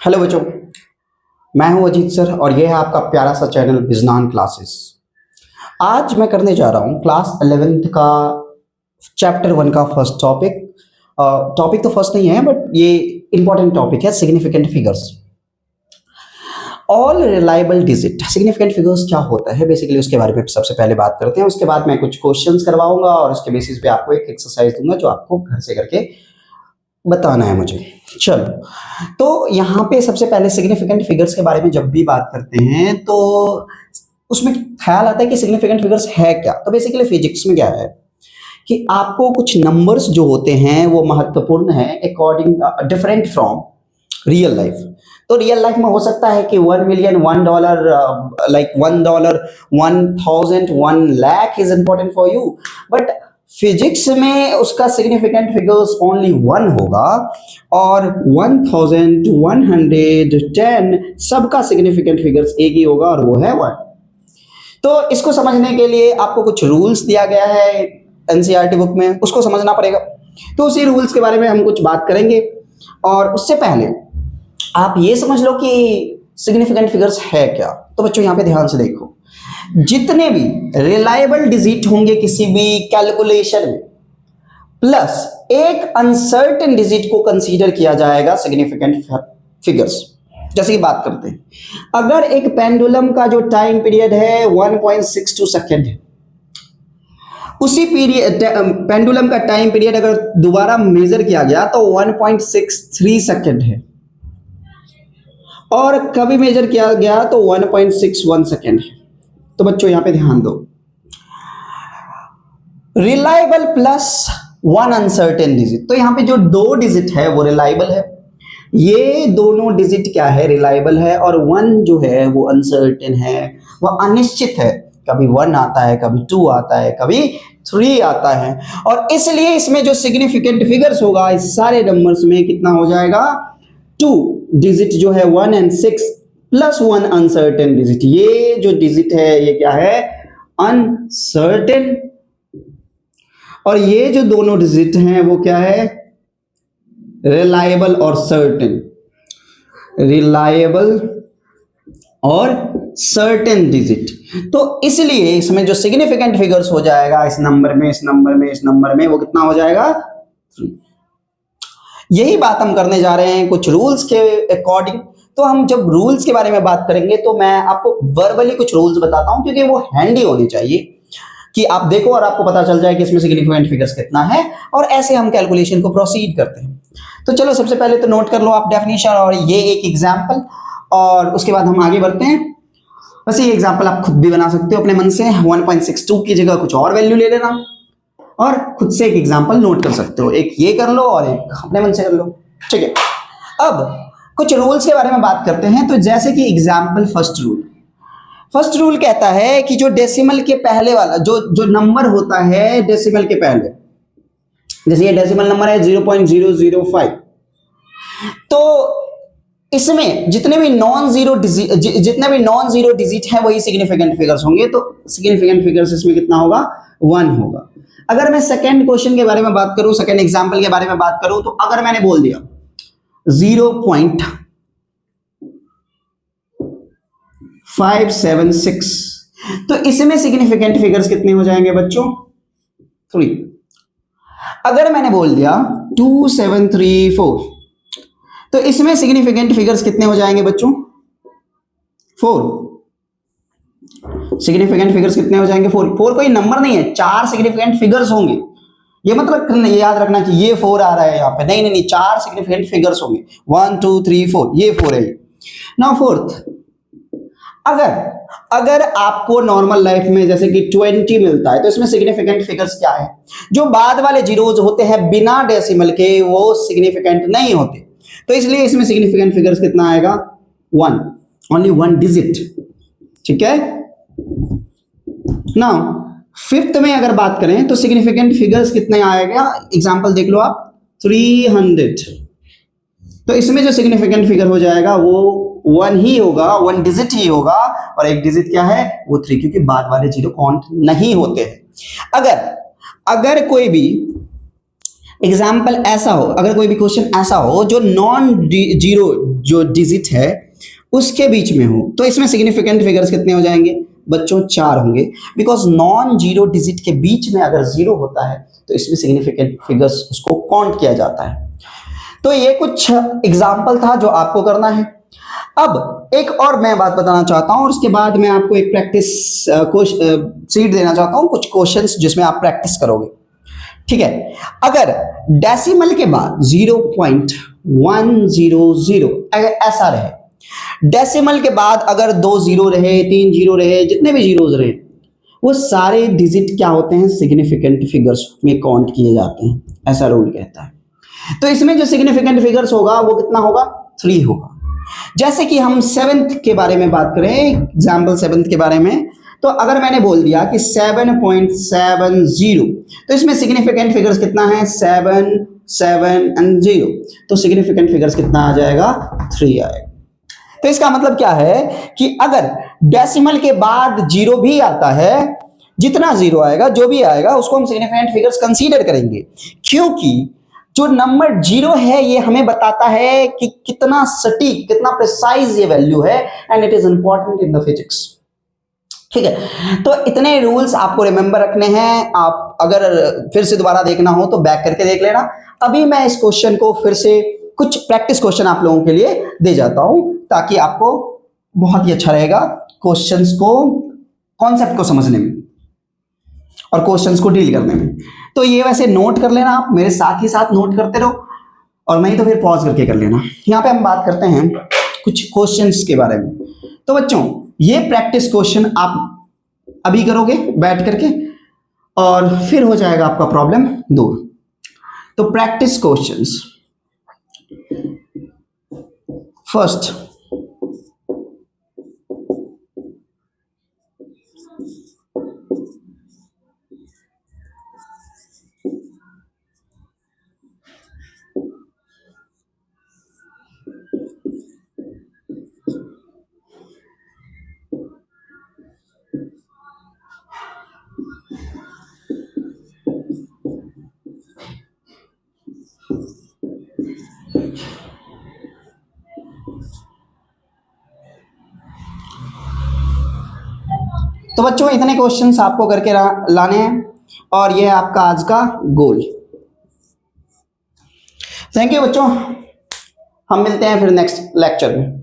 Hello बच्चों, मैं हूं अजीत सर और यह है आपका प्यारा सा चैनल बिजनान क्लासेस। आज मैं करने जा रहा हूं क्लास 11th का चैप्टर 1 का फर्स्ट टॉपिक। टॉपिक तो फर्स्ट नहीं है बट ये इंपॉर्टेंट टॉपिक है, significant figures. All reliable digit. Significant figures क्या होता है बेसिकली, उसके बारे में सबसे पहले बात करते हैं। उसके बाद मैं कुछ क्वेश्चंस करवाऊंगा और उसके बेसिस पे आपको एक एक्सरसाइज दूंगा जो आपको घर से करके बताना है मुझे। चलो, तो यहाँ पे सबसे पहले सिग्निफिकेंट फिगर्स के बारे में जब भी बात करते हैं तो उसमें ख्याल आता है कि सिग्निफिकेंट फिगर्स है क्या। तो बेसिकली फिजिक्स में क्या है कि आपको कुछ नंबर्स जो होते हैं वो महत्वपूर्ण है according different from real life. तो रियल लाइफ में हो सकता है कि 1 million, $1, like $1, 1000, 1 lakh is important for you, but physics में उसका सिग्निफिकेंट फिगर्स ओनली 1 होगा और 1110 सबका सिग्निफिकेंट फिगर्स एक ही होगा और वो है 1। तो इसको समझने के लिए आपको कुछ रूल्स दिया गया है एनसीईआरटी बुक में, उसको समझना पड़ेगा। तो उसी रूल्स के बारे में हम कुछ बात करेंगे और उससे पहले आप ये समझ लो कि सिग्निफिकेंट फिगर्स है क्या। तो बच्चों यहाँ पे ध्यान से देखो, जितने भी रिलायबल डिजिट होंगे किसी भी कैलकुलेशन में प्लस एक अनसर्टेन डिजिट को कंसीडर किया जाएगा सिग्निफिकेंट फिगर्स। जैसे कि बात करते हैं, अगर एक पेंडुलम का जो टाइम पीरियड है 1.62 सेकेंड है, उसी पीरियड पेंडुलम का टाइम पीरियड अगर दोबारा मेजर किया गया तो 1.63 सेकेंड है और कभी मेजर किया गया तो 1.61 सेकेंड है। तो बच्चों यहां पे ध्यान दो, रिलायबल प्लस 1 अनसर्टेन डिजिट। तो यहां पे जो 2 डिजिट है वो रिलायबल है, ये दोनों डिजिट क्या है, रिलायबल है, और 1 जो है वो अनसर्टेन है, वो अनिश्चित है। कभी 1 आता है, कभी 2 आता है, कभी 3 आता है, और इसलिए इसमें जो सिग्निफिकेंट फिगर्स होगा इस सारे नंबर्स में कितना हो जाएगा, 2 डिजिट जो है 1 और 6 प्लस 1 अनसर्टेन डिजिट। ये जो डिजिट है ये क्या है, अनसर्टेन, और ये जो दोनों डिजिट हैं वो क्या है, रिलायबल और सर्टेन। रिलायबल और सर्टेन डिजिट। तो इसलिए इसमें जो सिग्निफिकेंट फिगर्स हो जाएगा इस नंबर में, इस नंबर में, इस नंबर में, वो कितना हो जाएगा, 3। यही बात हम करने जा रहे हैं कुछ रूल्स के अकॉर्डिंग। तो हम जब रूल्स के बारे में बात करेंगे तो मैं आपको वर्बली कुछ रूल्स बताता हूं क्योंकि वो हैंडी होने चाहिए कि आप देखो और आपको पता चल जाए कि इसमें सिग्निफिकेंट फिगर्स कितना है, और ऐसे हम कैलकुलेशन को प्रोसीड करते हैं। तो चलो सबसे पहले तो नोट कर लो आप डेफिनेशन और ये एक एग्जाम्पल, और उसके बाद हम आगे बढ़ते हैं। वैसे ये एग्जाम्पल आप खुद भी बना सकते हो अपने मन से, 1.62 की जगह कुछ और वैल्यू ले लेना और खुद से एक एग्जाम्पल नोट कर सकते हो। एक ये कर लो और एक अपने मन से कर लो, ठीक है। अब कुछ रूल्स के बारे में बात करते हैं। तो जैसे कि एग्जाम्पल फर्स्ट रूल कहता है कि जो डेसिमल के पहले वाला जो नंबर होता है डेसिमल के पहले, जैसे ये डेसिमल नंबर है 0.005, तो इसमें जितने भी नॉन जीरो डिजिट है वही सिग्निफिकेंट फिगर्स होंगे। तो सिग्निफिकेंट फिगर्स इसमें कितना होगा, 1 होगा। अगर मैं सेकेंड क्वेश्चन के बारे में बात करूं, सेकेंड एग्जाम्पल के बारे में बात करूं, तो अगर मैंने बोल दिया 0.576, तो इसमें सिग्निफिकेंट फिगर्स कितने हो जाएंगे बच्चों, 3। अगर मैंने बोल दिया 2734, तो इसमें सिग्निफिकेंट फिगर्स कितने हो जाएंगे बच्चों, 4। सिग्निफिकेंट फिगर्स कितने हो जाएंगे, 4। 4 कोई नंबर नहीं है, 4 सिग्निफिकेंट फिगर्स होंगे। ये मतलब ये याद रखना कि ये 4 आ रहा है यहाँ पे, नहीं नहीं नहीं, 4 सिग्निफिकेंट फिगर्स होंगे, 1 2 3 4, ये 4 है। नाउ फोर्थ, अगर आपको नॉर्मल लाइफ में जैसे कि 20 मिलता है तो इसमें सिग्निफिकेंट फिगर्स क्या है, जो बाद वाले जीरोज होते हैं बिना डेसिमल के वो सिग्निफिकेंट नहीं होते, तो इसलिए इसमें सिग्निफिकेंट फिगर्स कितना आएगा, 1, ओनली 1 डिजिट, ठीक है। नाउ फिफ्थ में अगर बात करें तो सिग्निफिकेंट फिगर्स कितने आएगा, एग्जांपल देख लो आप, 300, तो इसमें जो सिग्निफिकेंट फिगर हो जाएगा वो 1 ही होगा, 1 डिजिट ही होगा, और एक डिजिट क्या है, वो 3, क्योंकि बाद वाले जीरो काउंट नहीं होते हैं। अगर कोई भी एग्जाम्पल ऐसा हो, अगर कोई भी क्वेश्चन ऐसा हो जो नॉन जीरो जो डिजिट है उसके बीच में हो, तो इसमें सिग्निफिकेंट फिगर्स कितने हो जाएंगे बच्चों? 4 होंगे, बिकॉज नॉन जीरो डिजिट के बीच में अगर जीरो होता है तो इसमें सिग्निफिकेंट फिगर्स उसको काउंट किया जाता है। तो ये कुछ एग्जाम्पल था जो आपको करना है। अब एक और मैं बात बताना चाहता हूं और उसके बाद मैं आपको एक प्रैक्टिस सीट देना चाहता हूं, कुछ क्वेश्चंस जिसमें आप प्रैक्टिस करोगे, ठीक है? अगर डेसिमल के बाद 0.100 अगर ऐसा रहे, डेसिमल के बाद अगर 2 जीरो रहे, 3 जीरो रहे, जितने भी जीरोस रहे, वो सारे डिजिट क्या होते हैं? सिग्निफिकेंट फिगर्स में काउंट किए जाते हैं, ऐसा रूल कहता है। तो इसमें जो सिग्निफिकेंट फिगर्स होगा वो कितना होगा? 3 होगा। जैसे कि हम 7th के बारे में बात करें, एग्जाम्पल 7th के बारे में, तो अगर मैंने बोल दिया कि 7.70, तो इसमें सिग्निफिकेंट फिगर्स कितना है? 7, 7 and 0, तो सिग्निफिकेंट फिगर्स कितना आ जाएगा? 3 आएगा। तो इसका मतलब क्या है कि अगर डेसिमल के बाद जीरो भी आता है, जितना जीरो आएगा, जो भी आएगा, उसको हम सिग्निफिकेंट फिगर्स कंसीडर करेंगे, क्योंकि जो नंबर जीरो है ये हमें बताता है कि कितना सटीक, कितना प्रिसाइज ये वैल्यू है, and it is important in the physics, ठीक है? तो इतने रूल्स आपको रिमेंबर रखने हैं। आप अगर फिर से दोबारा देखना हो तो बैक करके देख लेना। अभी मैं इस क्वेश्चन को फिर से कुछ प्रैक्टिस क्वेश्चन आप लोगों के लिए दे जाता हूं, ताकि आपको बहुत ही अच्छा रहेगा क्वेश्चंस को, कॉन्सेप्ट को समझने में और क्वेश्चंस को डील करने में। तो ये वैसे नोट कर लेना, आप मेरे साथ ही साथ नोट करते रहो, और नहीं तो फिर पॉज करके कर लेना। यहाँ पे हम बात करते हैं कुछ क्वेश्चंस के बारे में। तो बच्चों, ये प्रैक्टिस क्वेश्चन आप अभी करोगे बैठ करके, और फिर हो जाएगा आपका प्रॉब्लम दूर। तो प्रैक्टिस क्वेश्चंस, फर्स्ट, तो बच्चों इतने क्वेश्चंस आपको करके लाने हैं, और ये है आपका आज का गोल। थैंक यू बच्चों, हम मिलते हैं फिर नेक्स्ट लेक्चर में।